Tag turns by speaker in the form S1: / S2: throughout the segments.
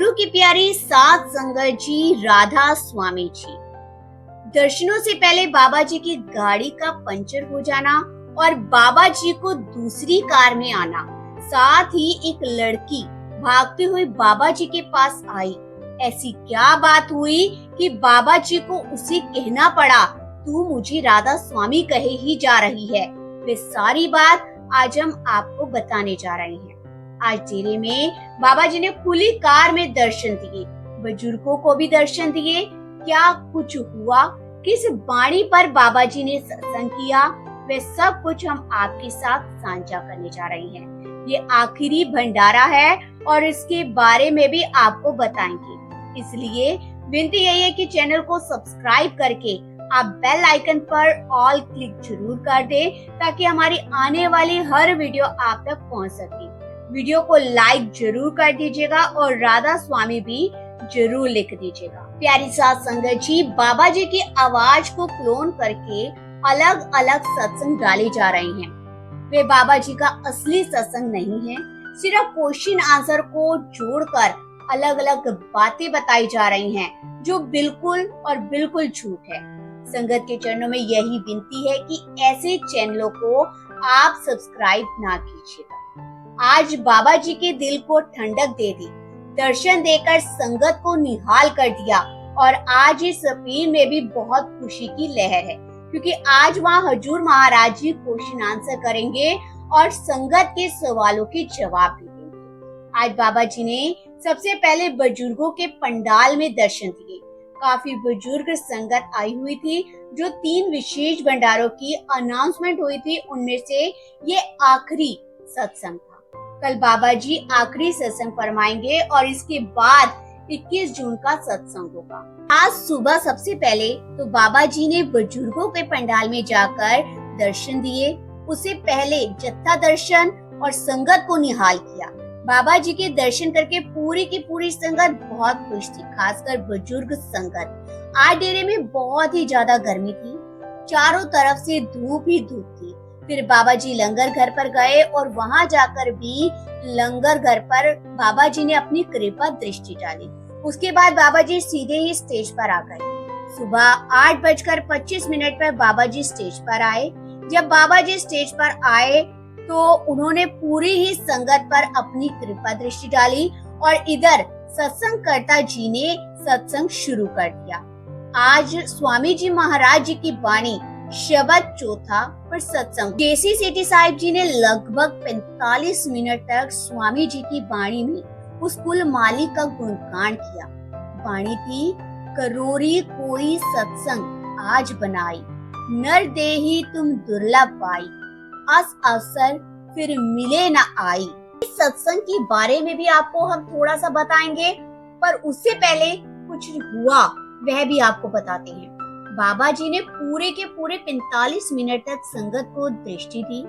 S1: गुरु की प्यारी सात संगत जी, राधा स्वामी जी। दर्शनों से पहले बाबा जी की गाड़ी का पंचर हो जाना और बाबा जी को दूसरी कार में आना, साथ ही एक लड़की भागते हुए बाबा जी के पास आई। ऐसी क्या बात हुई कि बाबा जी को उसे कहना पड़ा, तू मुझे राधा स्वामी कहे ही जा रही है। वे सारी बात आज हम आपको बताने जा रहे हैं। आज डेरे में बाबा जी ने खुली कार में दर्शन दिए, बुजुर्गों को भी दर्शन दिए। क्या कुछ हुआ, किस बाणी पर बाबा जी ने सत्संग किया, वे सब कुछ हम आपके साथ साझा करने जा रहे हैं। ये आखिरी भंडारा है और इसके बारे में भी आपको बताएंगे। इसलिए विनती यही है कि चैनल को सब्सक्राइब करके आप बेल आइकन पर ऑल क्लिक जरूर कर दें, ताकि हमारी आने वाली हर वीडियो आप तक पहुंच सके। वीडियो को लाइक जरूर कर दीजिएगा और राधा स्वामी भी जरूर लिख दीजिएगा। प्यारी सात संगत जी, बाबा जी की आवाज को क्लोन करके अलग अलग सत्संग डाले जा रहे हैं। वे बाबा जी का असली सत्संग नहीं है, सिर्फ क्वेश्चन आंसर को जोड़कर अलग अलग बातें बताई जा रही हैं, जो बिल्कुल और बिल्कुल झूठ है। संगत के चरणों में यही विनती है कि ऐसे चैनलों को आप सब्सक्राइब ना कीजिएगा। आज बाबा जी के दिल को ठंडक दे दी, दर्शन देकर संगत को निहाल कर दिया और आज इस पीर में भी बहुत खुशी की लहर है, क्योंकि आज वहाँ हजूर महाराज जी क्वेश्चन आंसर करेंगे और संगत के सवालों के जवाब भी देंगे। आज बाबा जी ने सबसे पहले बुजुर्गों के पंडाल में दर्शन दिए। काफी बुजुर्ग संगत आई हुई थी, जो 3 विशेष भंडारों की अनाउंसमेंट हुई थी, उनमें से ये आखिरी सत्संग था। कल बाबा जी आखिरी सत्संग फरमाएंगे और इसके बाद 21 जून का सत्संग होगा। आज सुबह सबसे पहले तो बाबा जी ने बुजुर्गों के पंडाल में जाकर दर्शन दिए। उससे पहले जत्था दर्शन और संगत को निहाल किया। बाबा जी के दर्शन करके पूरी की पूरी संगत बहुत खुश थी, खासकर बुजुर्ग संगत। आज डेरे में बहुत ही ज्यादा गर्मी थी, चारों तरफ से धूप ही धूप थी। फिर बाबा जी लंगर घर पर गए और वहां जाकर भी लंगर घर पर बाबा जी ने अपनी कृपा दृष्टि डाली। उसके बाद बाबा जी सीधे ही स्टेज पर आ गए। सुबह 8:25 पर बाबा जी स्टेज पर आए। जब बाबा जी स्टेज पर आए तो उन्होंने पूरी ही संगत पर अपनी कृपा दृष्टि डाली और इधर सत्संगकर्ता जी ने सत्संग शुरू कर दिया। आज स्वामी जी महाराज जी की वाणी शब्द चौथा पर सत्संग। केसी सेठी साहिब जी ने लगभग 45 मिनट तक स्वामी जी की वाणी में उस कुल मालिक का गुणगान किया। वाणी थी, करोरी कोई सत्संग आज बनाई, नर देही तुम दुर्लभ पाई, अस अवसर फिर मिले न आई। इस सत्संग के बारे में भी आपको हम थोड़ा सा बताएंगे, पर उससे पहले कुछ हुआ वह भी आपको बताते हैं। बाबा जी ने पूरे के पूरे 45 मिनट तक संगत को दृष्टि दी,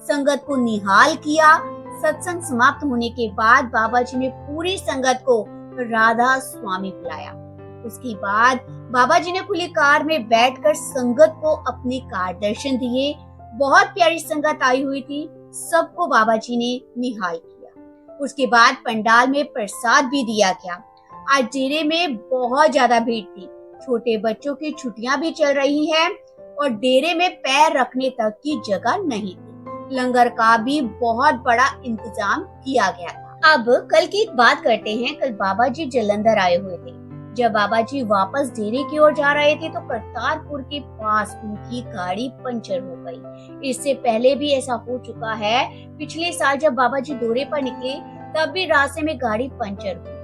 S1: संगत को निहाल किया। सत्संग समाप्त होने के बाद बाबा जी ने पूरी संगत को राधा स्वामी बुलाया। उसके बाद बाबा जी ने खुली कार में बैठकर संगत को अपने कार दर्शन दिए। बहुत प्यारी संगत आई हुई थी, सबको बाबा जी ने निहाल किया। उसके बाद पंडाल में प्रसाद भी दिया गया। आज डेरे में बहुत ज्यादा भीड़ थी, छोटे बच्चों की छुट्टियां भी चल रही हैं और डेरे में पैर रखने तक की जगह नहीं थी। लंगर का भी बहुत बड़ा इंतजाम किया गया था। अब कल की एक बात करते हैं। कल बाबा जी जलंधर आए हुए थे। जब बाबा जी वापस डेरे की ओर जा रहे थे तो करतारपुर के पास उनकी गाड़ी पंचर हो गई। इससे पहले भी ऐसा हो चुका है। पिछले साल जब बाबा जी दौरे पर निकले तब भी रास्ते में गाड़ी पंचर हुई।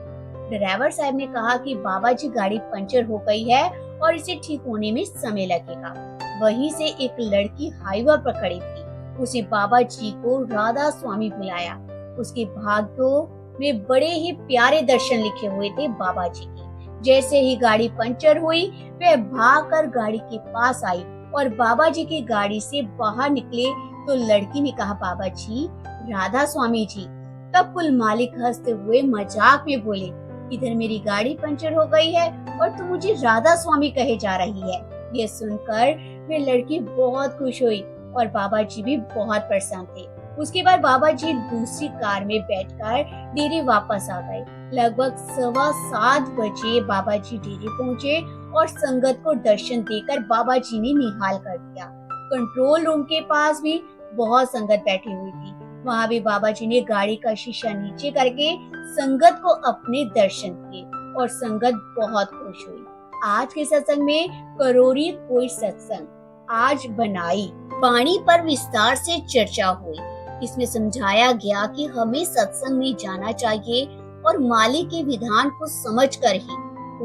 S1: ड्राइवर साहब ने कहा कि बाबा जी गाड़ी पंचर हो गई है और इसे ठीक होने में समय लगेगा। वहीं से एक लड़की हाईवे पर खड़ी थी, उसे बाबा जी को राधा स्वामी बुलाया। उसके भाग्यों में बड़े ही प्यारे दर्शन लिखे हुए थे बाबा जी के। जैसे ही गाड़ी पंचर हुई, वह भागकर गाड़ी के पास आई और बाबा जी की गाड़ी से बाहर निकले तो लड़की ने कहा, बाबा जी राधा स्वामी जी। तब कुल मालिक हंसते हुए मजाक में बोले, इधर मेरी गाड़ी पंचर हो गई है और तू मुझे राधा स्वामी कहे जा रही है। ये सुनकर वे लड़की बहुत खुश हुई और बाबा जी भी बहुत प्रसन्न थे। उसके बाद बाबा जी दूसरी कार में बैठकर डेरे वापस आ गए। लगभग 7:15 बजे बाबा जी डेरे पहुंचे और संगत को दर्शन देकर बाबा जी ने निहाल कर दिया। कंट्रोल रूम के पास भी बहुत संगत बैठी हुई थी। वहां भी बाबा जी ने गाड़ी का शीशा नीचे करके संगत को अपने दर्शन किए और संगत बहुत खुश हुई। आज के सत्संग में करोरी कोई सत्संग आज बनाई वाणी पर विस्तार से चर्चा हुई। इसमें समझाया गया कि हमें सत्संग में जाना चाहिए और मालिक के विधान को समझकर ही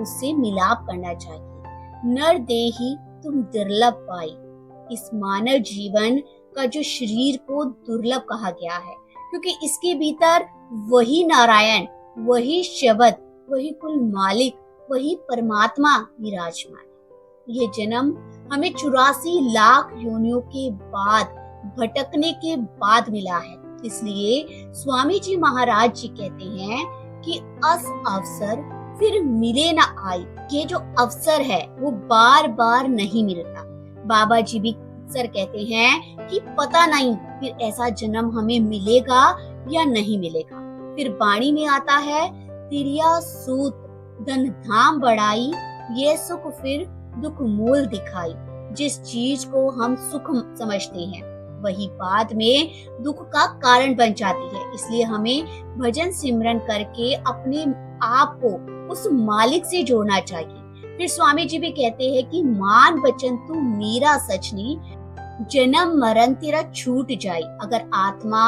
S1: उससे मिलाप करना चाहिए। नर देही तुम दुर्लभ पाई। इस मानव जीवन का जो शरीर को दुर्लभ कहा गया है, क्योंकि इसके भीतर वही नारायण, वही शब्द, वही कुल मालिक, वही परमात्मा विराजमान है। ये जन्म हमें 84 लाख योनियों के बाद भटकने के बाद मिला है। इसलिए स्वामी जी महाराज जी कहते हैं कि अस अवसर फिर मिले ना आई। ये जो अवसर है वो बार बार नहीं मिलता। बाबा जी भी अक्सर कहते हैं कि पता नहीं फिर ऐसा जन्म हमें मिलेगा या नहीं मिलेगा। फिर वाणी में आता है, तिरिया सूत धन धाम बढ़ाई, ये सुख फिर दुख मूल दिखाई। जिस चीज को हम सुख समझते हैं वही बाद में दुख का कारण बन जाती है। इसलिए हमें भजन सिमरन करके अपने आप को उस मालिक से जोड़ना चाहिए। फिर स्वामी जी भी कहते हैं कि मान बचन तू मेरा सचनी, जन्म मरण तेरा छूट जाए। अगर आत्मा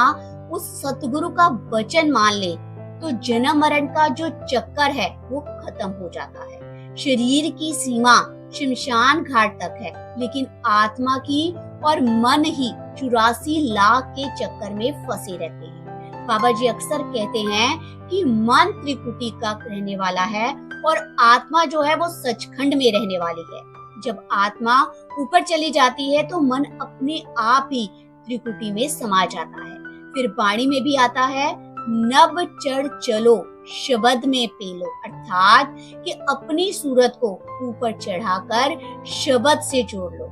S1: उस सतगुरु का वचन मान ले तो जन्म मरण का जो चक्कर है वो खत्म हो जाता है। शरीर की सीमा शमशान घाट तक है, लेकिन आत्मा की और मन ही 84 लाख के चक्कर में फंसे रहते हैं। बाबा जी अक्सर कहते हैं कि मन त्रिकुटी का रहने वाला है और आत्मा जो है वो सचखंड में रहने वाली है। जब आत्मा ऊपर चली जाती है तो मन अपने आप ही त्रिकुटी में समा जाता है। फिर वाणी में भी आता है, नभ चढ़ चलो शब्द में पेलो, अर्थात कि अपनी सूरत को ऊपर चढ़ाकर शब्द से जोड़ लो।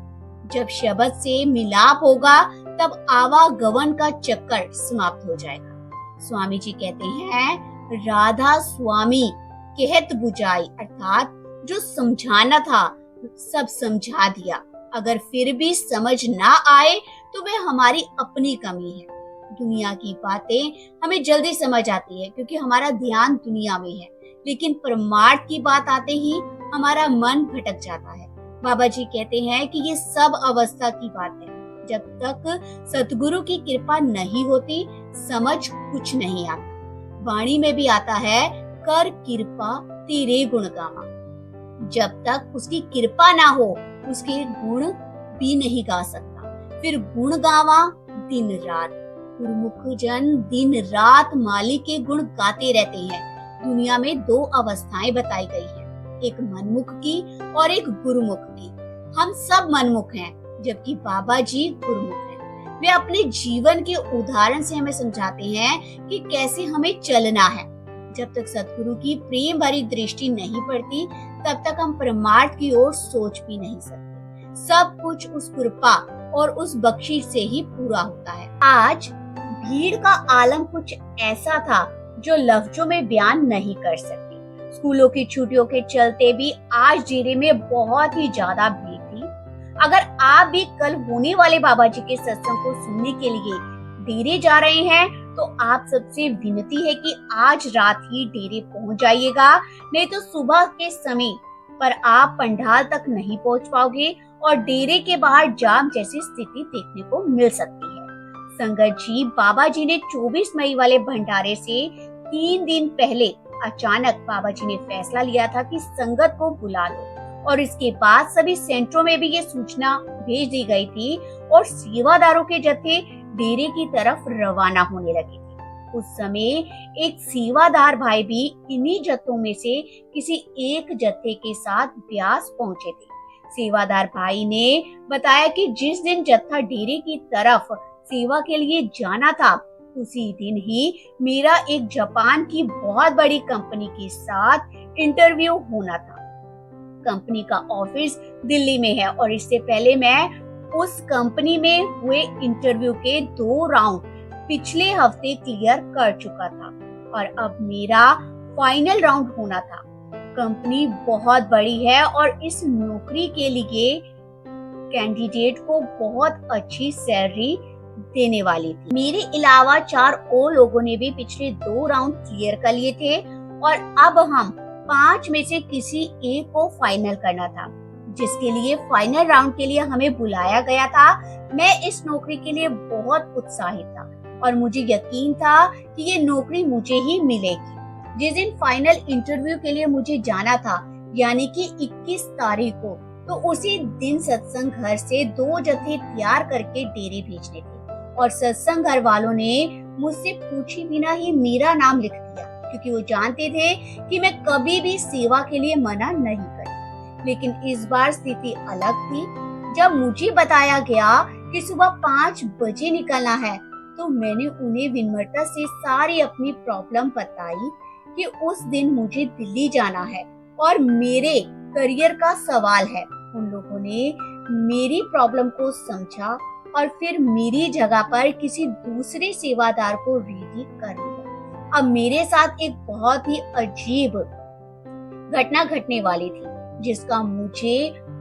S1: जब शब्द से मिलाप होगा तब आवागमन का चक्कर समाप्त हो जाएगा। स्वामी जी कहते हैं, राधा स्वामी कहत बुझाई, अर्थात जो समझाना था सब समझा दिया। अगर फिर भी समझ ना आए तो वह हमारी अपनी कमी है। दुनिया की बातें हमें जल्दी समझ आती है क्योंकि हमारा ध्यान दुनिया में है, लेकिन परमार्थ की बात आते ही हमारा मन भटक जाता है। बाबा जी कहते हैं कि ये सब अवस्था की बात है। जब तक सतगुरु की कृपा नहीं होती समझ कुछ नहीं आता। वाणी में भी आता है, कर कृपा तेरे गुण गावा। जब तक उसकी कृपा ना हो उसके गुण भी नहीं गा सकता। फिर गुण गावा दिन रात। गुरुमुख जन दिन रात मालिक के गुण गाते रहते हैं। दुनिया में 2 अवस्थाएं बताई गई है, एक मनमुख की और एक गुरुमुख की। हम सब मनमुख हैं जबकि बाबा जी गुरुमुख हैं। वे अपने जीवन के उदाहरण से हमें समझाते हैं कि कैसे हमें चलना है। जब तक सतगुरु की प्रेम भरी दृष्टि नहीं पड़ती तब तक हम परमार्थ की ओर सोच भी नहीं सकते। सब कुछ उस कृपा और उस बख्शिश से ही पूरा होता है। आज भीड़ का आलम कुछ ऐसा था जो लफ्जों में बयान नहीं कर सकती। स्कूलों की छुट्टियों के चलते भी आज डेरे में बहुत ही ज्यादा भीड़ थी। अगर आप भी कल होने वाले बाबा जी के सत्संग को सुनने के लिए डेरे जा रहे हैं तो आप सबसे विनती है कि आज रात ही डेरे पहुंच जाइएगा, नहीं तो सुबह के समय पर आप पंडाल तक नहीं पहुंच पाओगे और डेरे के बाहर जाम जैसी स्थिति देखने को मिल सकती है। संगत जी, बाबा जी ने 24 मई वाले भंडारे से 3 दिन पहले अचानक बाबा जी ने फैसला लिया था कि संगत को बुला लो और इसके बाद सभी सेंटरों में भी ये सूचना भेज दी गई थी और सेवादारों के जत्थे डेरे की तरफ रवाना होने लगे थे। उस समय एक सेवादार भाई भी इन्हीं जत्थों में से किसी एक जत्थे के साथ ब्यास पहुंचे थे। सेवादार भाई ने बताया कि जिस दिन जत्था डेरे की तरफ सेवा के लिए जाना था उसी दिन ही मेरा एक जापान की बहुत बड़ी कंपनी के साथ इंटरव्यू होना था। कंपनी का ऑफिस दिल्ली में है और इससे पहले मैं उस कंपनी में हुए इंटरव्यू के 2 राउंड पिछले हफ्ते क्लियर कर चुका था और अब मेरा फाइनल राउंड होना था। कंपनी बहुत बड़ी है और इस नौकरी के लिए कैंडिडेट को बहुत अच्छी सैलरी देने वाली थी। मेरे अलावा 4 और लोगों ने भी पिछले 2 राउंड क्लियर कर लिए थे और अब हम 5 में से किसी एक को फाइनल करना था, जिसके लिए फाइनल राउंड के लिए हमें बुलाया गया था। मैं इस नौकरी के लिए बहुत उत्साहित था और मुझे यकीन था कि ये नौकरी मुझे ही मिलेगी। जिस दिन फाइनल इंटरव्यू के लिए मुझे जाना था, यानी कि 21 तारीख को, तो उसी दिन सत्संग घर से 2 जत्थे तैयार करके डेरे भेजने थे और सत्संग घर वालों ने मुझसे पूछे बिना ही मेरा नाम लिख दिया, क्योंकि वो जानते थे कि मैं कभी भी सेवा के लिए मना नहीं करती। लेकिन इस बार स्थिति अलग थी। जब मुझे बताया गया कि सुबह 5 बजे निकलना है, तो मैंने उन्हें विनम्रता से सारी अपनी प्रॉब्लम बताई कि उस दिन मुझे दिल्ली जाना है और मेरे करियर का सवाल है। उन लोगों ने मेरी प्रॉब्लम को समझा और फिर मेरी जगह पर किसी दूसरे सेवादार को रेडी कर लिया। अब मेरे साथ एक बहुत ही अजीब घटना घटने वाली थी, जिसका मुझे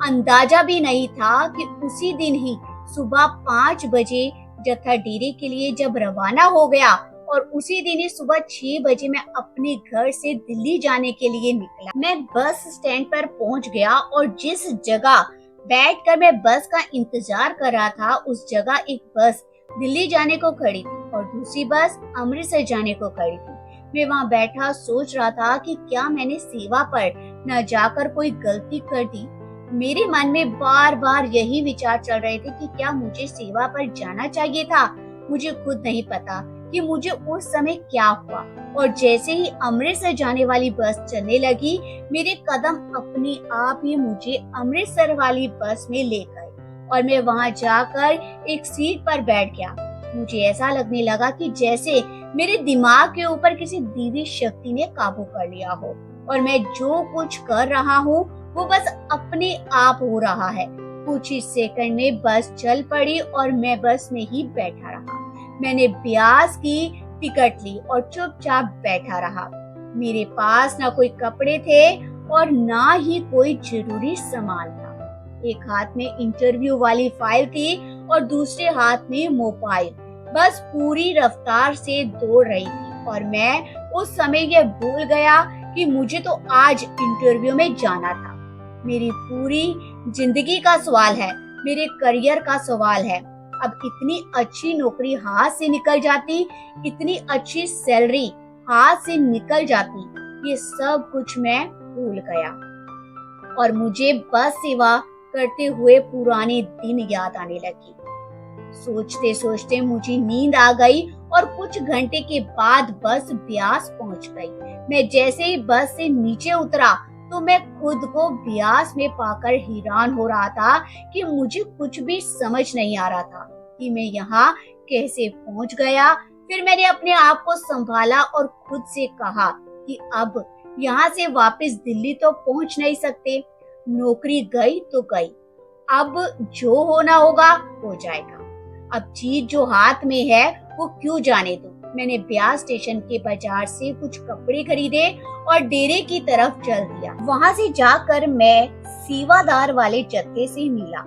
S1: अंदाजा भी नहीं था कि उसी दिन ही सुबह 5 बजे जत्था डेरे के लिए जब रवाना हो गया और उसी दिन ही सुबह 6 बजे मैं अपने घर से दिल्ली जाने के लिए निकला। मैं बस स्टैंड पर पहुंच गया और जिस जगह बैठकर मैं बस का इंतजार कर रहा था, उस जगह एक बस दिल्ली जाने को खड़ी थी और दूसरी बस अमृतसर जाने को खड़ी थी। मैं वहाँ बैठा सोच रहा था कि क्या मैंने सेवा पर न जाकर कोई गलती कर दी। मेरे मन में बार बार यही विचार चल रहे थे कि क्या मुझे सेवा पर जाना चाहिए था। मुझे खुद नहीं पता कि मुझे उस समय क्या हुआ और जैसे ही अमृतसर जाने वाली बस चलने लगी, मेरे कदम अपने आप ही मुझे अमृतसर वाली बस में ले गए और मैं वहां जाकर एक सीट पर बैठ गया। मुझे ऐसा लगने लगा कि जैसे मेरे दिमाग के ऊपर किसी दिव्य शक्ति ने काबू कर लिया हो और मैं जो कुछ कर रहा हूँ वो बस अपने आप हो रहा है। कुछ ही सेकंड में बस चल पड़ी और मैं बस में ही बैठा रहा। मैंने ब्यास की टिकट ली और चुपचाप बैठा रहा। मेरे पास ना कोई कपड़े थे और ना ही कोई जरूरी सामान था। एक हाथ में इंटरव्यू वाली फाइल थी और दूसरे हाथ में मोबाइल बस पूरी रफ्तार से दौड़ रही थी और मैं उस समय यह भूल गया कि मुझे तो आज इंटरव्यू में जाना था। मेरी पूरी जिंदगी का सवाल है, मेरे करियर का सवाल है। अब इतनी अच्छी नौकरी हाथ से निकल जाती, इतनी अच्छी सैलरी हाथ से निकल जाती, ये सब कुछ मैं भूल गया और मुझे बस सेवा करते हुए पुराने दिन याद आने लगी। सोचते सोचते मुझे नींद आ गई और कुछ घंटे के बाद बस ब्यास पहुंच गई। मैं जैसे ही बस से नीचे उतरा तो मैं खुद को ब्यास में पाकर हैरान हो रहा था कि मुझे कुछ भी समझ नहीं आ रहा था कि मैं यहाँ कैसे पहुंच गया। फिर मैंने अपने आप को संभाला और खुद से कहा कि अब यहाँ से वापस दिल्ली तो पहुंच नहीं सकते। नौकरी गई तो गई, अब जो होना होगा हो जाएगा। अब चीज जो हाथ में है वो क्यों जाने दो। मैंने ब्यास स्टेशन के बाजार से कुछ कपड़े खरीदे और डेरे की तरफ चल दिया। वहां से जाकर मैं सेवादार वाले जत्थे से मिला।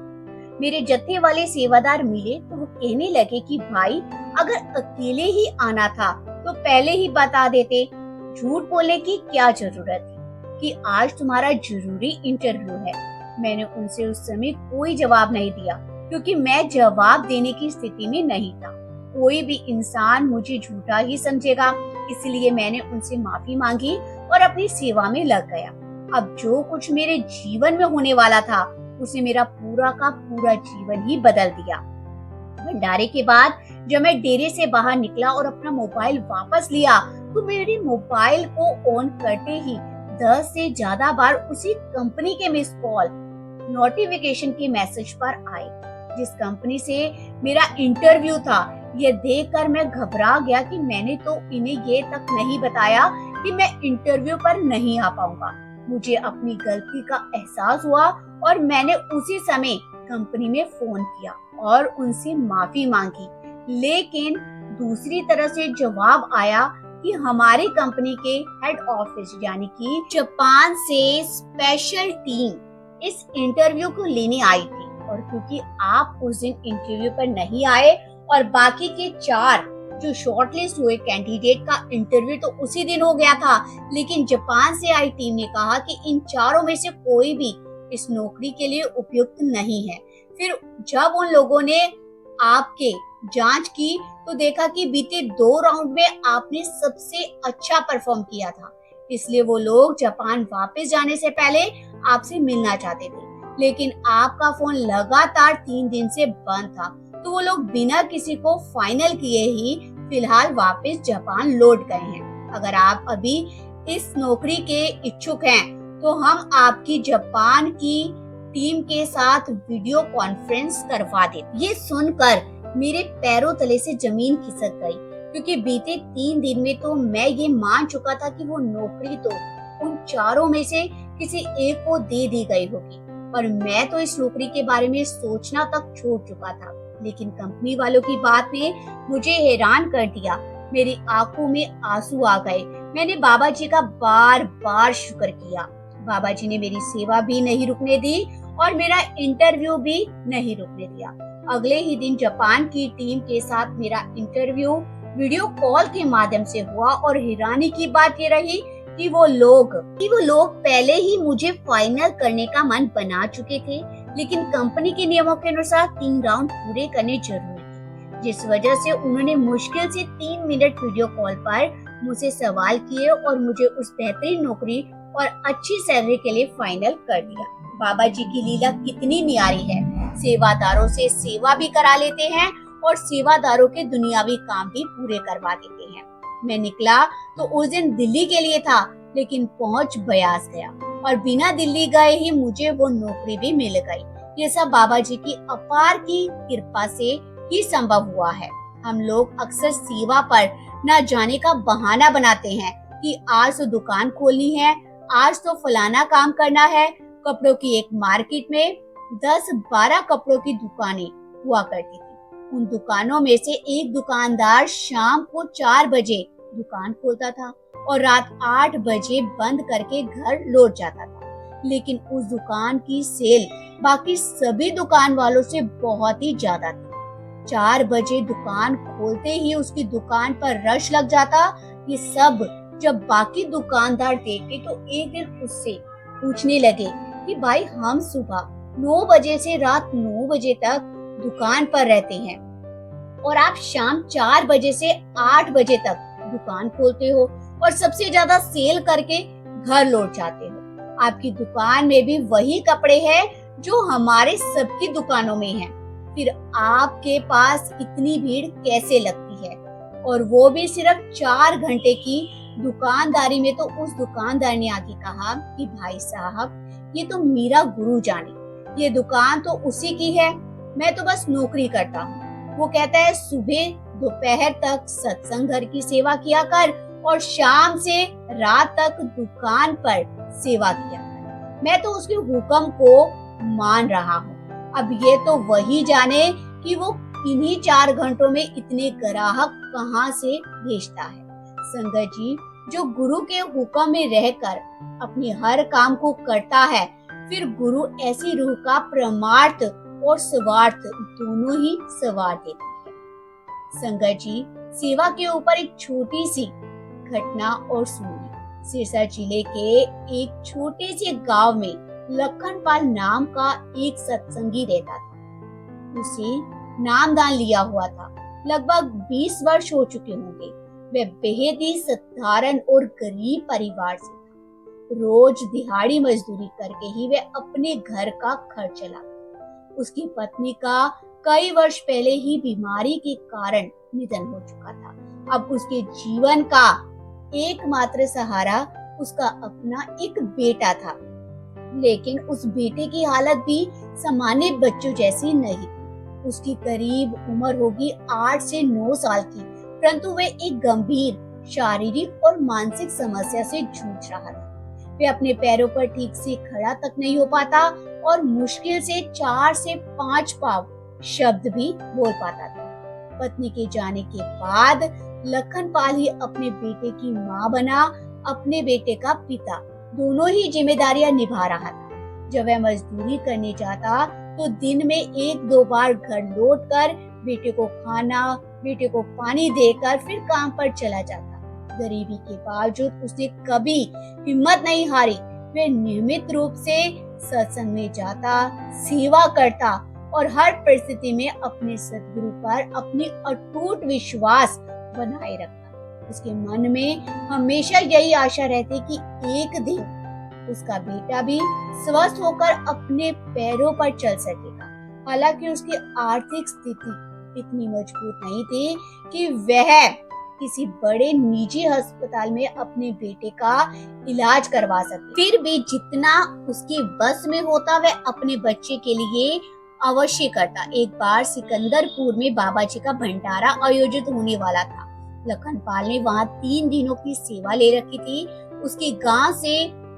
S1: मेरे जत्थे वाले सेवादार मिले तो वो कहने लगे कि भाई, अगर अकेले ही आना था तो पहले ही बता देते। झूठ बोलने की क्या जरूरत थी कि आज तुम्हारा जरूरी इंटरव्यू है। मैंने उनसे उस समय कोई जवाब नहीं दिया क्योंकि मैं जवाब देने की स्थिति में नहीं था। कोई भी इंसान मुझे झूठा ही समझेगा, इसलिए मैंने उनसे माफी मांगी और अपनी सेवा में लग गया। अब जो कुछ मेरे जीवन में होने वाला था उसने मेरा पूरा का पूरा जीवन ही बदल दिया। भंडारे के बाद जब मैं डेरे से बाहर निकला और अपना मोबाइल वापस लिया तो मेरे मोबाइल को ऑन करते ही 10 से ज्यादा बार उसी कंपनी के मिस कॉल नोटिफिकेशन के मैसेज पर आए जिस कंपनी से मेरा इंटरव्यू था। यह देखकर मैं घबरा गया कि मैंने तो इन्हें ये तक नहीं बताया कि मैं इंटरव्यू पर नहीं आ पाऊंगा। मुझे अपनी गलती का एहसास हुआ और मैंने उसी समय कंपनी में फोन किया और उनसे माफी मांगी। लेकिन दूसरी तरह से जवाब आया कि हमारी कंपनी के हेड ऑफिस यानी कि जापान से स्पेशल टीम इस इंटरव्यू को लेने आई थी, और क्योंकि आप उस दिन इंटरव्यू पर नहीं आए और बाकी के 4 जो शॉर्टलिस्ट हुए कैंडिडेट का इंटरव्यू तो उसी दिन हो गया था, लेकिन जापान से आई टीम ने कहा कि इन चारों में से कोई भी इस नौकरी के लिए उपयुक्त नहीं है। फिर जब उन लोगों ने आपके जांच की तो देखा कि बीते 2 राउंड में आपने सबसे अच्छा परफॉर्म किया था, इसलिए वो लोग जापान वापस जाने से पहले आपसे मिलना चाहते थे। लेकिन आपका फोन लगातार 3 दिन से बंद था, तो वो लोग बिना किसी को फाइनल किए ही फिलहाल वापस जापान लौट गए हैं। अगर आप अभी इस नौकरी के इच्छुक हैं, तो हम आपकी जापान की टीम के साथ वीडियो कॉन्फ्रेंस करवा देते। ये सुनकर मेरे पैरों तले से जमीन खिसक गई, क्योंकि बीते 3 दिन में तो मैं ये मान चुका था कि वो नौकरी तो उन चारों में से किसी एक को दे दी गई होगी, और मैं तो इस नौकरी के बारे में सोचना तक छोड़ चुका था। लेकिन कंपनी वालों की बात ने मुझे हैरान कर दिया। मेरी आंखों में आंसू आ गए। मैंने बाबा जी का बार बार शुक्र किया। बाबा जी ने मेरी सेवा भी नहीं रुकने दी और मेरा इंटरव्यू भी नहीं रुकने दिया। अगले ही दिन जापान की टीम के साथ मेरा इंटरव्यू वीडियो कॉल के माध्यम से हुआ, और हैरानी की बात ये रही कि वो लोग पहले ही मुझे फाइनल करने का मन बना चुके थे, लेकिन कंपनी के नियमों के अनुसार 3 राउंड पूरे करने जरूरी थे, जिस वजह से उन्होंने मुश्किल से 3 मिनट वीडियो कॉल पर मुझसे सवाल किए और मुझे उस बेहतरीन नौकरी और अच्छी सैलरी के लिए फाइनल कर दिया। बाबा जी की लीला कितनी न्यारी है। सेवादारों से सेवा भी करा लेते हैं और सेवादारों के दुनियावी काम भी पूरे करवा देते हैं। मैं निकला तो उस दिन दिल्ली के लिए था, लेकिन पहुंच बयास गया और बिना दिल्ली गए ही मुझे वो नौकरी भी मिल गई। ये सब बाबा जी की अपार की कृपा से ही संभव हुआ है। हम लोग अक्सर सेवा पर न जाने का बहाना बनाते हैं कि आज तो दुकान खोलनी है, आज तो फलाना काम करना है। कपड़ों की एक मार्केट में 10-12 कपड़ों की दुकानें हुआ करती थी। उन दुकानों में से एक दुकानदार शाम को 4 बजे दुकान खोलता था और रात 8 बजे बंद करके घर लौट जाता था। लेकिन उस दुकान की सेल बाकी सभी दुकान वालों से बहुत ही ज्यादा थी। 4 बजे दुकान खोलते ही उसकी दुकान पर रश लग जाता। ये सब जब बाकी दुकानदार देखते तो एक दिन उससे पूछने लगे कि भाई, हम सुबह 9 बजे से रात 9 बजे तक दुकान पर रहते हैं और आप शाम 4 बजे से 8 बजे तक दुकान खोलते हो और सबसे ज्यादा सेल करके घर लौट जाते हो। आपकी दुकान में भी वही कपड़े हैं जो हमारे सबकी दुकानों में हैं। फिर आपके पास इतनी भीड़ कैसे लगती है? और वो भी सिर्फ 4 घंटे की दुकानदारी में। तो उस दुकानदार ने आगे कहा कि भाई साहब, ये तो मेरा गुरु जाने, ये दुकान तो उसी की है, मैं तो बस नौकरी करता हूँ। वो कहता है सुबह दोपहर तक सत्संग घर की सेवा किया कर और शाम से रात तक दुकान पर सेवा किया कर। मैं तो उसके हुक्म को मान रहा हूँ। अब ये तो वही जाने कि वो इन्हीं 4 घंटों में इतने ग्राहक कहाँ से भेजता है। संगत जी, जो गुरु के हुक्म में रहकर अपने हर काम को करता है, फिर गुरु ऐसी रूह का परमार्थ और स्वार्थ दोनों ही सवार देती है। संगत जी, सेवा के ऊपर एक छोटी सी घटना और सुनिए। सिरसा जिले के एक छोटे से गांव में लखनपाल नाम का एक सत्संगी रहता था। उसे नामदान लिया हुआ था। लगभग 20 वर्ष हो चुके होंगे। वह बेहद ही साधारण और गरीब परिवार से था। रोज दिहाड़ी मजदूरी करके ही वह अपने घर का खर्च चलाता। उसकी पत्नी का कई वर्ष पहले ही बीमारी के कारण निधन हो चुका था। अब उसके जीवन का एकमात्र सहारा उसका अपना एक बेटा था, लेकिन उस बेटे की हालत भी सामान्य बच्चों जैसी नहीं थी। उसकी करीब उम्र होगी 8 से 9 साल की, परंतु वह एक गंभीर शारीरिक और मानसिक समस्या से जूझ रहा था। वह अपने पैरों पर ठीक से खड़ा तक नहीं हो पाता और मुश्किल से 4 से 5 पाव शब्द भी बोल पाता था। पत्नी के जाने के बाद लखनपाल ही अपने बेटे की माँ बना, अपने बेटे का पिता, दोनों ही जिम्मेदारियां निभा रहा था। जब वह मजदूरी करने जाता तो दिन में 1-2 बार घर लौटकर बेटे को खाना, बेटे को पानी देकर फिर काम पर चला जाता। गरीबी के बावजूद उसने कभी हिम्मत नहीं हारी। वह नियमित रूप से सत्संग में जाता, सेवा करता और हर परिस्थिति में अपने सद्गुरु पर अपनी अटूट विश्वास बनाए रखता। उसके मन में हमेशा यही आशा रहती कि एक दिन उसका बेटा भी स्वस्थ होकर अपने पैरों पर चल सकेगा। हालांकि उसकी आर्थिक स्थिति इतनी मजबूत नहीं थी कि वह किसी बड़े निजी अस्पताल में अपने बेटे का इलाज करवा सके। फिर भी जितना उसकी बस में होता वह अपने बच्चे के लिए अवश्य करता। एक बार सिकंदरपुर में बाबा जी का भंडारा आयोजित होने वाला था। लखनपाल ने वहाँ 3 दिनों की सेवा ले रखी थी। उसके गांव से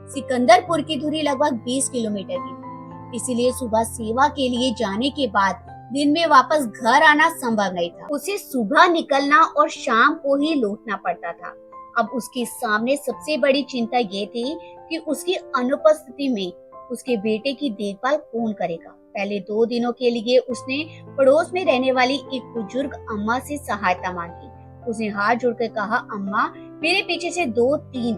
S1: सिकंदरपुर की दूरी लगभग 20 किलोमीटर की थी, इसीलिए सुबह सेवा के लिए जाने के बाद दिन में वापस घर आना संभव नहीं था। उसे सुबह निकलना और शाम को ही लौटना पड़ता था। अब उसके सामने सबसे बड़ी चिंता ये थी कि उसकी अनुपस्थिति में उसके बेटे की देखभाल कौन करेगा। पहले 2 दिनों के लिए उसने पड़ोस में रहने वाली एक बुजुर्ग अम्मा से सहायता मांगी। उसने हाथ जोड़कर कहा, अम्मा मेरे पीछे से 2-3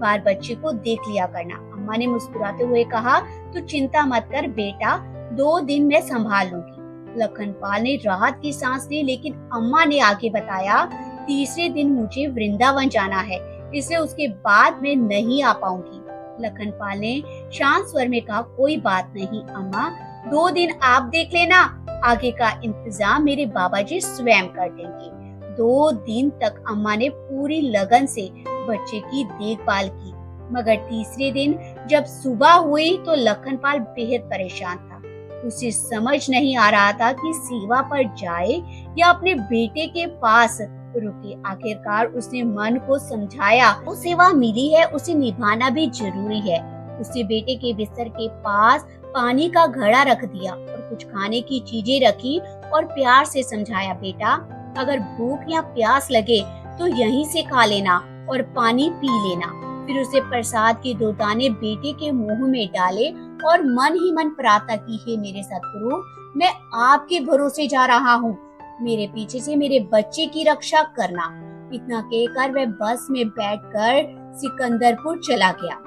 S1: बार बच्चे को देख लिया करना। अम्मा ने मुस्कुराते हुए कहा, तू चिंता मत कर बेटा, 2 दिन मैं संभाल लूंगी। लखनपाल ने राहत की सांस ली, लेकिन अम्मा ने आगे बताया, तीसरे दिन मुझे वृंदावन जाना है, इसलिए उसके बाद मैं नहीं आ पाऊंगी। लखनपाल ने शांत स्वर में कहा, कोई बात नहीं अम्मा, 2 दिन आप देख लेना, आगे का इंतजाम मेरे बाबा जी स्वयं कर देंगे। 2 दिन तक अम्मा ने पूरी लगन से बच्चे की देखभाल की, मगर तीसरे दिन जब सुबह हुई तो लखनपाल बेहद परेशान था। उसे समझ नहीं आ रहा था कि सेवा पर जाए या अपने बेटे के पास रुके। आखिरकार उसने मन को समझाया, वो सेवा मिली है, उसे निभाना भी जरूरी है। उसने बेटे के बिस्तर के पास पानी का घड़ा रख दिया और कुछ खाने की चीजें रखी और प्यार से समझाया, बेटा अगर भूख या प्यास लगे तो यहीं से खा लेना और पानी पी लेना। फिर उसे प्रसाद के 2 दाने बेटे के मुंह में डाले और मन ही मन प्रार्थना की, हे मेरे सतगुरु, मैं आपके भरोसे जा रहा हूँ, मेरे पीछे से मेरे बच्चे की रक्षा करना। इतना कहकर वह बस में बैठकर सिकंदरपुर चला गया।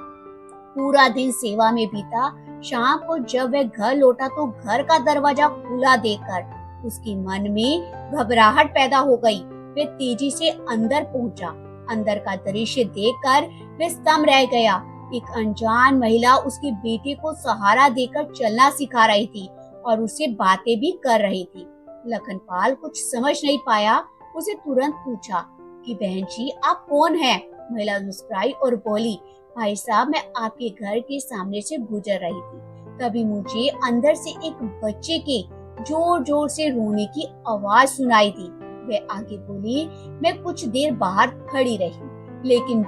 S1: पूरा दिन सेवा में बीता। शाम को जब वह घर लौटा तो घर का दरवाजा खुला देखकर उसके मन में घबराहट पैदा हो गई। वह तेजी से अंदर पहुंचा। अंदर का दृश्य देखकर वह स्तंभ रह गया। एक अनजान महिला उसके बेटे को सहारा देकर चलना सिखा रही थी और उससे बातें भी कर रही थी। लखनपाल कुछ समझ नहीं पाया। उसे तुरंत पूछा कि बहन जी आप कौन हैं? महिला मुस्कुराई और बोली, भाई साहब मैं आपके घर के सामने से गुजर रही थी, तभी मुझे अंदर से एक बच्चे के जोर जोर से रोने की आवाज सुनाई दी। वह आगे बोली, मैं कुछ देर बाहर खड़ी रही, लेकिन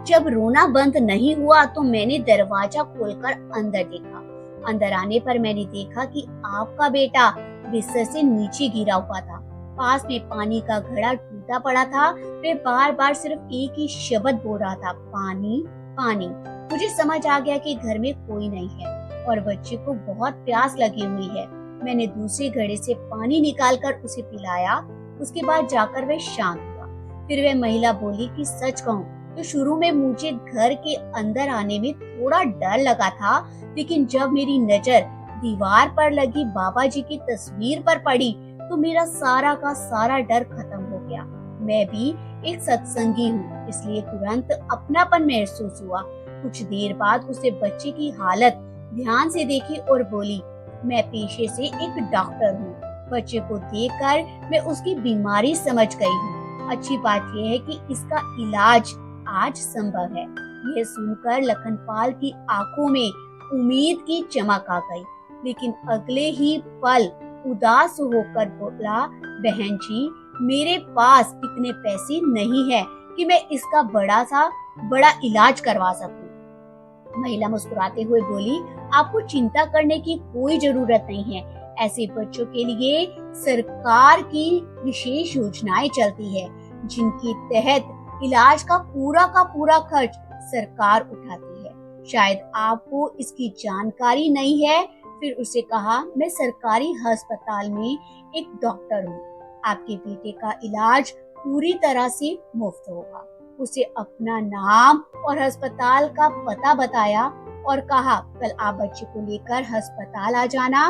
S1: जब रोना बंद नहीं हुआ तो मैंने दरवाजा खोलकर अंदर देखा। अंदर आने पर मैंने देखा कि आपका बेटा बिस्तर से नीचे गिरा हुआ था। पास में पानी का घड़ा टूटा पड़ा था। वह बार बार सिर्फ एक ही शब्द बोल रहा था, पानी पानी। मुझे समझ आ गया कि घर में कोई नहीं है और बच्चे को बहुत प्यास लगी हुई है। मैंने दूसरे घड़े से पानी निकालकर उसे पिलाया। उसके बाद जाकर वह शांत हुआ। फिर वह महिला बोली कि सच कहूँ तो शुरू में मुझे घर के अंदर आने में थोड़ा डर लगा था, लेकिन जब मेरी नजर दीवार पर लगी बाबा जी की तस्वीर पर पड़ी तो मेरा सारा का सारा डर खत्म हो गया। मैं भी एक सत्संगी हूँ, इसलिए तुरंत अपनापन महसूस हुआ। कुछ देर बाद उसने बच्चे की हालत ध्यान से देखी और बोली, मैं पेशे से एक डॉक्टर हूँ। बच्चे को देखकर मैं उसकी बीमारी समझ गई हूँ। अच्छी बात यह है कि इसका इलाज आज संभव है। यह सुनकर लखनपाल की आंखों में उम्मीद की चमक आ गई, लेकिन अगले ही पल उदास होकर बोला, बहन जी मेरे पास इतने पैसे नहीं है कि मैं इसका बड़ा इलाज करवा सकूं। महिला मुस्कुराते हुए बोली, आपको चिंता करने की कोई जरूरत नहीं है। ऐसे बच्चों के लिए सरकार की विशेष योजनाएं चलती है, जिनके तहत इलाज का पूरा खर्च सरकार उठाती है। शायद आपको इसकी जानकारी नहीं है। फिर उसे कहा, मैं सरकारी अस्पताल में एक डॉक्टर हूँ, आपके बेटे का इलाज पूरी तरह से मुफ्त होगा। उसे अपना नाम और अस्पताल का पता बताया और कहा, कल आप बच्चे को लेकर अस्पताल आ जाना,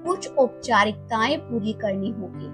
S1: कुछ औपचारिकताएं पूरी करनी होगी,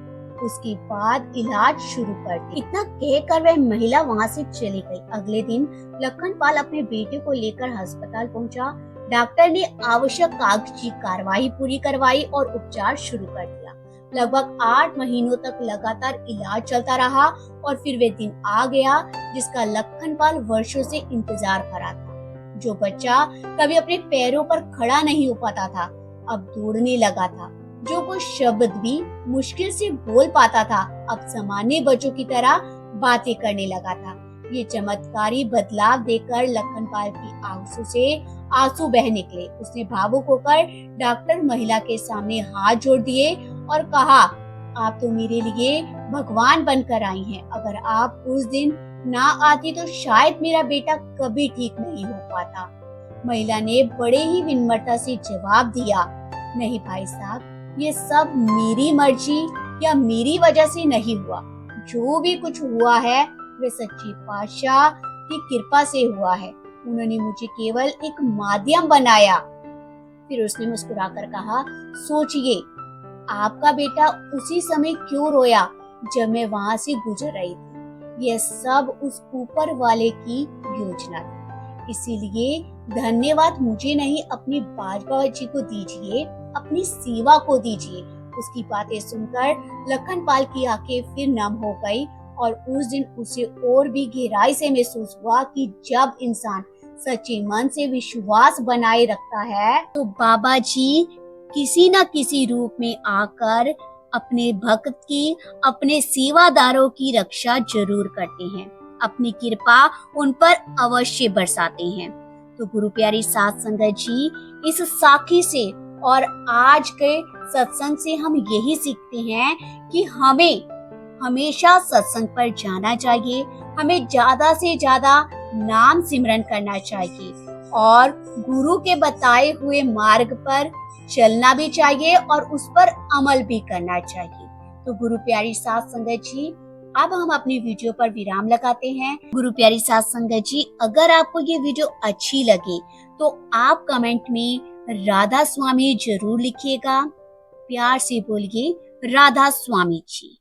S1: उसके बाद इलाज शुरू कर दी। इतना कहकर वह महिला वहाँ से चली गई। अगले दिन लखनपाल अपने बेटे को लेकर अस्पताल पहुंचा। डॉक्टर ने आवश्यक कागजी कार्रवाई पूरी करवाई और उपचार शुरू कर दिया। लगभग 8 महीनों तक लगातार इलाज चलता रहा और फिर वे दिन आ गया जिसका लखनपाल वर्षों से इंतजार कर रहा था। जो बच्चा कभी अपने पैरों पर खड़ा नहीं हो पाता था, अब दौड़ने लगा था। जो वो शब्द भी मुश्किल से बोल पाता था, अब सामान्य बच्चों की तरह बातें करने लगा था। ये चमत्कारी बदलाव देखकर लखनपाल की आंखों से आंसू बह निकले। उसने भावुक होकर डॉक्टर महिला के सामने हाथ जोड़ दिए और कहा, आप तो मेरे लिए भगवान बनकर आई हैं। अगर आप उस दिन ना आती तो शायद मेरा बेटा कभी ठीक नहीं हो पाता। महिला ने बड़े ही विनम्रता से जवाब दिया, नहीं भाई साहब, ये सब मेरी मर्जी या मेरी वजह से नहीं हुआ। जो भी कुछ हुआ है वे सच्चे पातशाह की कृपा से हुआ है। उन्होंने मुझे केवल एक माध्यम बनाया। फिर उसने मुस्कुराकर कहा, सोचिए, आपका बेटा उसी समय क्यों रोया जब मैं वहां से गुजर रही थी। यह सब उस ऊपर वाले की योजना थी। इसीलिए धन्यवाद मुझे नहीं, अपनी बाबा जी को दीजिए, अपनी सेवा को दीजिए। उसकी बातें सुनकर लखनपाल की आंखें फिर नम हो गई और उस दिन उसे और भी गहराई से महसूस हुआ कि जब इंसान सच्चे मन से विश्वास बनाए रखता है तो बाबा जी किसी न किसी रूप में आकर अपने भक्त की, अपने सेवादारों की रक्षा जरूर करते हैं, अपनी कृपा उन पर अवश्य बरसाते हैं। तो गुरु प्यारी साध संगत जी, इस साखी से और आज के सत्संग से हम यही सीखते हैं कि हमें हमेशा सत्संग पर जाना चाहिए, हमें ज्यादा से ज्यादा नाम सिमरन करना चाहिए और गुरु के बताए हुए मार्ग पर चलना भी चाहिए और उस पर अमल भी करना चाहिए। तो गुरु प्यारी साध संगत जी, अब हम अपनी वीडियो पर विराम लगाते हैं। गुरु प्यारी साध संगत जी, अगर आपको ये वीडियो अच्छी लगे तो आप कमेंट में राधा स्वामी जरूर लिखिएगा। प्यार से बोलिए, राधा स्वामी जी।